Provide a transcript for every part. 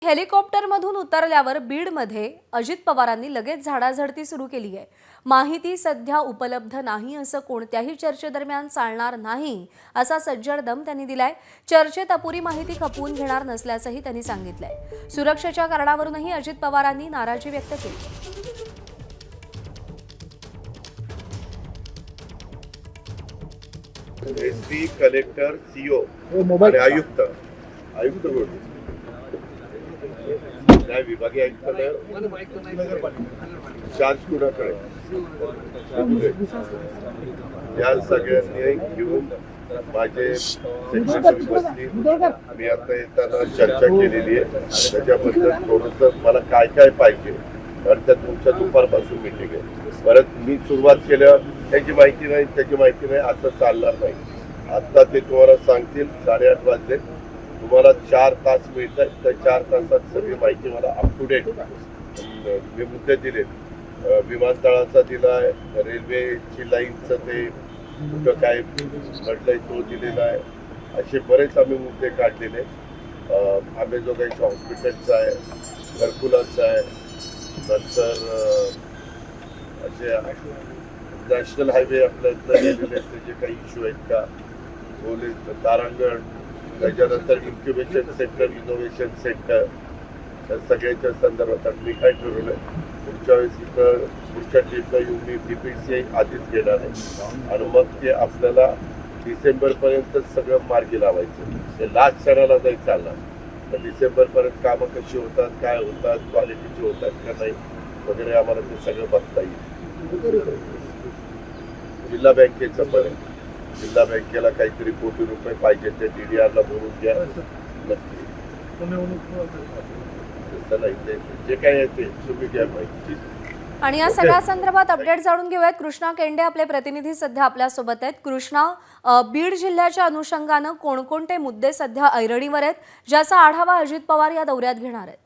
हेलिकॉप्टरमधून उतरल्यावर बीडमध्ये अजित पवारांनी लगेच झाडाझडती सुरू केली आहे। माहिती सध्या उपलब्ध नाही असं कोणत्याही चर्चेदरम्यान चालणार नाही असा सज्जड दम त्यांनी दिलाय। चर्चेत अपुरी माहिती खपवून घेणार नसल्याचंही त्यांनी सांगितलंय। सुरक्षेच्या कारणावरूनही अजित पवारांनी नाराजी व्यक्त केली। एसपी, कलेक्टर, सीओ आणि आयुक्त नाही विभागीय आयुक्त चार्ज कुणाकडे या सगळ्यांनी घेऊन माझे सेक्रेटरी बसली। मी आता येताना चर्चा केलेली आहे त्याच्याबद्दल थोडंसं मला काय काय पाहिजे, कारण त्या तुमच्या दुपारपासून मिटिंग आहे। परत मी सुरुवात केल्यावर त्याची माहिती नाही असं चालणार नाही। आता ते तुम्हाला सांगतील 8:30 वाजले, तुम्हाला 4 तास मिळतात, त्या 4 तासात सगळी माहिती मला अप टू डेट मी मुद्दे दिले। विमानतळाचा दिलाय, रेल्वेची लाईनचं ते कुठं काय घडलंय तो दिलेला आहे, असे बरेच आम्ही मुद्दे काढलेले। अंबेजोगाईच्या हॉस्पिटलचा आहे, घरकुलाचा आहे, नंतर असे नॅशनल हायवे आपल्या जे काही इश्यू आहेत का, पोलीस तारांगण, त्याच्यानंतर इन्क्युबेशन सेंटर, इनोव्हेशन सेंटर, त्या सगळ्याच्या संदर्भात मी काय ठरवलंय, पुढच्या वेळेस इथं पुढच्या ट्रीपला येऊन मी DPCI आधीच घेणार आहे आणि मग ते आपल्याला डिसेंबरपर्यंत सगळं मार्गी लावायचं। ते लास्ट क्षणाला नाही चालणार, तर डिसेंबरपर्यंत कामं कशी होतात, काय होतात, क्वालिटीची होतात का नाही वगैरे आम्हाला ते सगळं बघता येईल। जिल्हा बँकेचं पण आहे, जिल्हा बँकेला काहीतरी कोटी रुपये पाहिजे, ते DDR ला भरून घ्या नक्की। जे काय आहे ते तुम्ही घ्या माहिती। आणि या सगळ्या संदर्भात अपडेट जाणून घेऊयात। कृष्णा केंडे आपले प्रतिनिधी सध्या आपल्या सोबत आहेत। कृष्णा, बीड जिल्ह्याच्या अनुषंगानं कोणकोणते मुद्दे सध्या ऐरणीवर आहेत, ज्याचा आढावा अजित पवार या दौऱ्यात घेणार आहेत?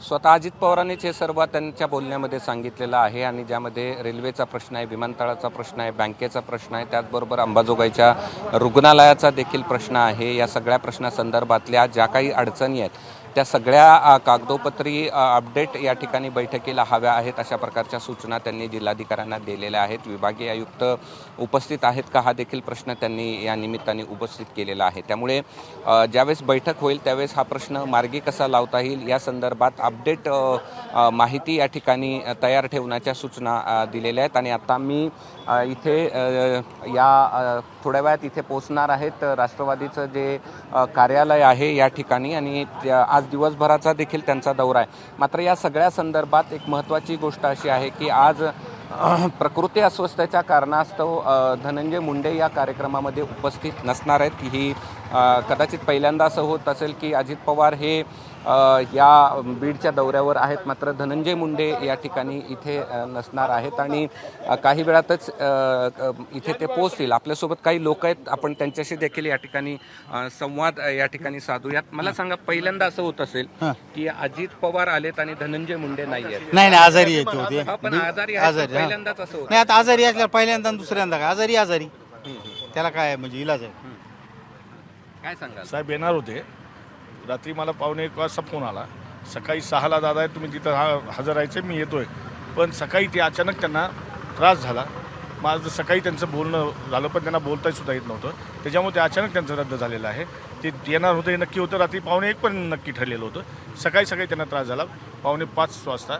स्वतः अजित पवारांनीच हे सर्व त्यांच्या बोलण्यामध्ये सांगितलेलं आहे आणि ज्यामध्ये रेल्वेचा प्रश्न आहे, विमानतळाचा प्रश्न आहे, बँकेचा प्रश्न आहे, त्याचबरोबर अंबाजोगाईच्या रुग्णालयाचा देखील प्रश्न आहे। या सगळ्या प्रश्नासंदर्भातल्या ज्या काही अडचणी आहेत त्या सगळ्या कागदोपत्री अपडेट या ठिकाणी बैठकीला हव्या आहेत, अशा प्रकारच्या सूचना त्यांनी जिल्हाधिकाऱ्यांना दिलेल्या आहेत। विभागीय आयुक्त उपस्थित आहेत का हा देखील प्रश्न त्यांनी या निमित्ताने उपस्थित केलेला आहे। त्यामुळे ज्यावेळेस बैठक होईल त्यावेळेस हा प्रश्न मार्गी कसा लावता येईल या संदर्भात अपडेट माहिती या ठिकाणी तयार ठेवण्याच्या सूचना दिलेल्या आहेत। आणि आता मी इथे या थोड्या वेळात इथे पोहोचणार आहेत राष्ट्रवादीचं जे कार्यालय आहे या ठिकाणी, आणि आज दिवसभराचा देखील त्यांचा दौरा आहे। मात्र या सगळ्या संदर्भात एक महत्त्वाची गोष्ट अशी आहे की आज प्रकृती अस्वस्थतेच्या कारणास्तव धनंजय मुंडे या कार्यक्रमामध्ये उपस्थित नसणार आहेत। ही कदाचित पहिल्यांदा असं होत असेल की अजित पवार हे या बीडच्या दौऱ्यावर आहेत, मात्र धनंजय मुंडे या ठिकाणी इथे नसणार आहेत आणि काही वेळातच इथे ते पोहोचतील। आपल्यासोबत काही लोक आहेत, आपण त्यांच्याशी देखील या ठिकाणी संवाद या ठिकाणी साधूयात। मला सांगा, पहिल्यांदा असं होत असेल की अजित पवार आलेत आणि धनंजय मुंडे नाही आहेत? नाही आजारी येते होते, पण आजारी पहिल्यांदाच असं होतं नाही। आता आजारी असल्यावर पहिल्यांदा दुसऱ्यांदा काय आजारी त्याला काय म्हणजे इलाज आहे? काय सांगाल साहेब? येणार होते रात्री, मला 1:15 वाजता फोन आला, सकाळी 6ला दादा तुम्ही तिथं हजर राहायचे, मी येतोय। पण सकाळी ते अचानक त्यांना त्रास झाला, माझं सकाळी त्यांचं बोलणं झालं पण त्यांना बोलता सुद्धा येत नव्हतं, त्याच्यामुळे ते अचानक त्यांचं रद्द झालेलं आहे। ते येणार होतं हे नक्की होतं, रात्री 1:15 पण नक्की ठरलेलं होतं। सकाळी त्यांना त्रास झाला 4:45 वाजता,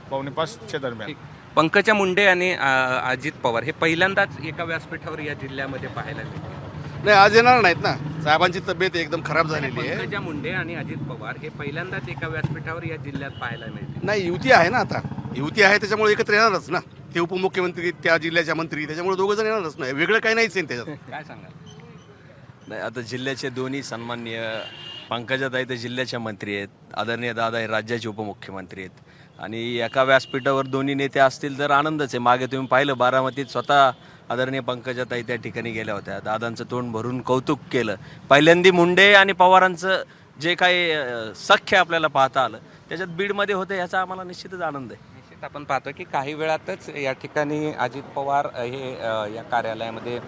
4:45च्या दरम्यान। पंकजा मुंडे आणि अजित पवार हे पहिल्यांदाच एका व्यासपीठावर या जिल्ह्यामध्ये पाहायला मिळते? नाही, आज येणार नाहीत ना, साहेबांची तब्येत एकदम खराब झालेली आहे। पंकजा मुंडे आणि अजित पवार हे पहिल्यांदाच एका व्यासपीठावर या जिल्ह्यात पाहायला मिळते? नाही, युती आहे ना, आता युती आहे त्याच्यामुळे एकत्र येणारच ना। ते उपमुख्यमंत्री, त्या जिल्ह्याच्या मंत्री, त्याच्यामुळे दोघं जण येणारच नाही, वेगळं काही नाहीच आहे त्याच्यात। काय सांगाल? नाही, आता जिल्ह्याचे दोन्ही सन्माननीय पंकजाताई तर जिल्ह्याच्या मंत्री आहेत, आदरणीय दादा हे राज्याचे उपमुख्यमंत्री आहेत आणि एका व्यासपीठावर दोन्ही नेते असतील तर आनंदच आहे। मागे तुम्ही पाहिलं बारामतीत स्वतः आदरणीय पंकजाताई त्या ठिकाणी गेल्या होत्या, दादांचं तोंड भरून कौतुक केलं। पहिल्यांदा मुंडे आणि पवारांचं जे काही सख्य आपल्याला पाहता आलं त्याच्यात बीडमध्ये होतं, याचा आम्हाला निश्चितच आनंद आहे। आपण पाहतो की काही वेळातच या ठिकाणी अजित पवार हे या कार्यालयामध्ये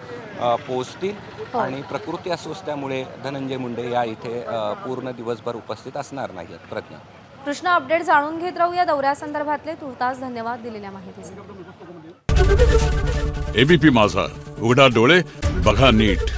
पोहोचतील आणि प्रकृती अस्वस्थ्यामुळे धनंजय मुंडे या इथे पूर्ण दिवसभर उपस्थित असणार नाहीत. प्रज्ञा. कृष्ण, अपडेट जाणून घेत राहूया दौऱ्यासंदर्भातले. तुर्तास धन्यवाद दिलेल्या माहितीसाठी. एबीपी माझा, उघडा डोळे बघा नीट.